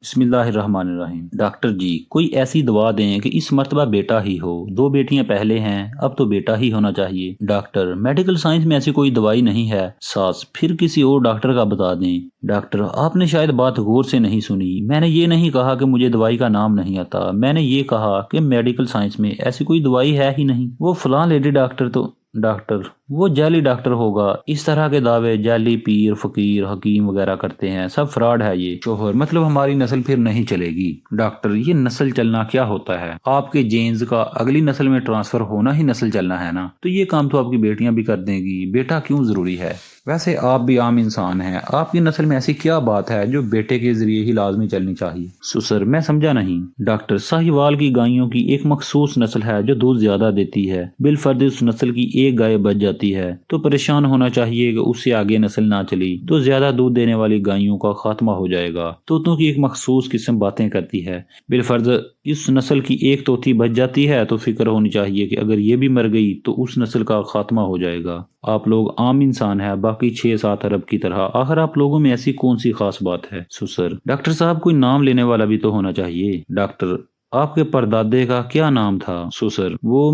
بسم اللہ الرحمن الرحیم۔ ڈاکٹر جی کوئی ایسی دوا دیں کہ اس مرتبہ بیٹا ہی ہو، 2 بیٹیاں پہلے ہیں، اب تو بیٹا ہی ہونا چاہیے۔ ڈاکٹر میڈیکل سائنس میں ایسی کوئی دوائی نہیں ہے۔ ساس پھر کسی اور ڈاکٹر کا بتا دیں۔ ڈاکٹر آپ نے شاید بات غور سے نہیں سنی، میں نے یہ نہیں کہا کہ مجھے دوائی کا نام نہیں آتا، میں نے یہ کہا کہ میڈیکل سائنس میں ایسی کوئی دوائی ہے ہی نہیں۔ وہ فلاں لیڈی ڈاکٹر تو ڈاکٹر وہ جعلی ڈاکٹر ہوگا، اس طرح کے دعوے جعلی پیر فقیر حکیم وغیرہ کرتے ہیں، سب فراڈ ہے یہ۔ شوہر مطلب ہماری نسل پھر نہیں چلے گی۔ ڈاکٹر یہ نسل چلنا کیا ہوتا ہے؟ آپ کے جینز کا اگلی نسل میں ٹرانسفر ہونا ہی نسل چلنا ہے نا، تو یہ کام تو آپ کی بیٹیاں بھی کر دیں گی، بیٹا کیوں ضروری ہے؟ ویسے آپ بھی عام انسان ہیں، آپ کی نسل میں ایسی کیا بات ہے جو بیٹے کے ذریعے ہی لازمی چلنی چاہیے؟ سسر میں سمجھا نہیں۔ ڈاکٹر ساہیوال کی گائیوں کی ایک مخصوص نسل ہے جو دودھ زیادہ دیتی ہے، بالفرض اس نسل کی ایک گائے بچ جاتی ہے تو پریشان ہونا چاہیے کہ اس سے آگے نسل نہ چلی تو زیادہ دودھ دینے والی گائیوں کا خاتمہ ہو جائے گا۔ طوطوں کی ایک مخصوص قسم باتیں کرتی ہے، بالفرض اس نسل کی ایک طوطی بچ جاتی ہے تو فکر ہونی چاہیے کہ اگر یہ بھی مر گئی تو اس نسل کا خاتمہ ہو جائے گا۔ آپ لوگ عام انسان ہیں، باقی 6-7 ارب کی طرح، آخر آپ لوگوں میں ایسی کون سی خاص بات ہے؟ سسر ڈاکٹر صاحب کوئی نام لینے والا بھی تو ہونا چاہیے۔ ڈاکٹر آپ کے پردادے کا کیا نام تھا؟ سسر وہ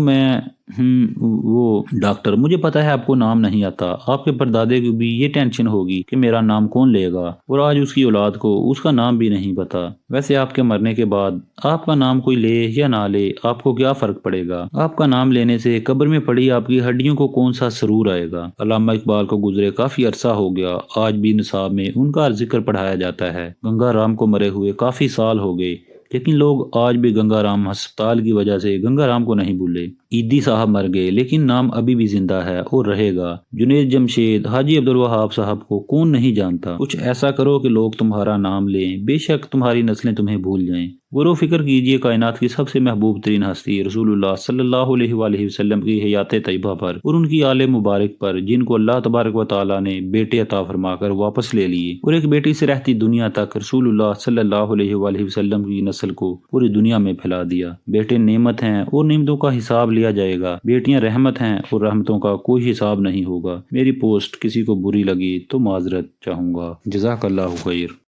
ڈاکٹر مجھے پتا ہے آپ کو نام نہیں آتا، آپ کے پردادے کو بھی یہ ٹینشن ہوگی کہ میرا نام کون لے گا، اور آج اس کی اولاد کو اس کا نام بھی نہیں پتا۔ ویسے آپ کے مرنے کے بعد آپ کا نام کوئی لے یا نہ لے آپ کو کیا فرق پڑے گا؟ آپ کا نام لینے سے قبر میں پڑی آپ کی ہڈیوں کو کون سا سرور آئے گا؟ علامہ اقبال کو گزرے کافی عرصہ ہو گیا، آج بھی نصاب میں ان کا ذکر پڑھایا جاتا ہے۔ گنگا رام کو مرے ہوئے کافی سال ہو گئے، لیکن لوگ آج بھی گنگا رام ہسپتال کی وجہ سے گنگا رام کو نہیں بھولے۔ عیدی صاحب مر گئے لیکن نام ابھی بھی زندہ ہے اور رہے گا۔ جنید جمشید، حاجی عبدالوہاب صاحب کو کون نہیں جانتا؟ کچھ ایسا کرو کہ لوگ تمہارا نام لیں، بے شک تمہاری نسلیں تمہیں بھول جائیں۔ غور و فکر کیجئے کائنات کی سب سے محبوب ترین ہستی رسول اللہ صلی اللہ علیہ وآلہ وسلم کی حیات طیبہ پر اور ان کی آل مبارک پر، جن کو اللہ تبارک و تعالیٰ نے بیٹے عطا فرما کر واپس لے لیے اور ایک بیٹی سے رہتی دنیا تک رسول اللہ صلی اللہ علیہ وآلہ وسلم کی نسل کو پوری دنیا میں پھیلا دیا۔ بیٹے نعمت ہیں اور نعمتوں کا حساب لیا جائے گا، بیٹیاں رحمت ہیں اور رحمتوں کا کوئی حساب نہیں ہوگا۔ میری پوسٹ کسی کو بری لگی تو معذرت چاہوں گا۔ جزاک اللہ خیر۔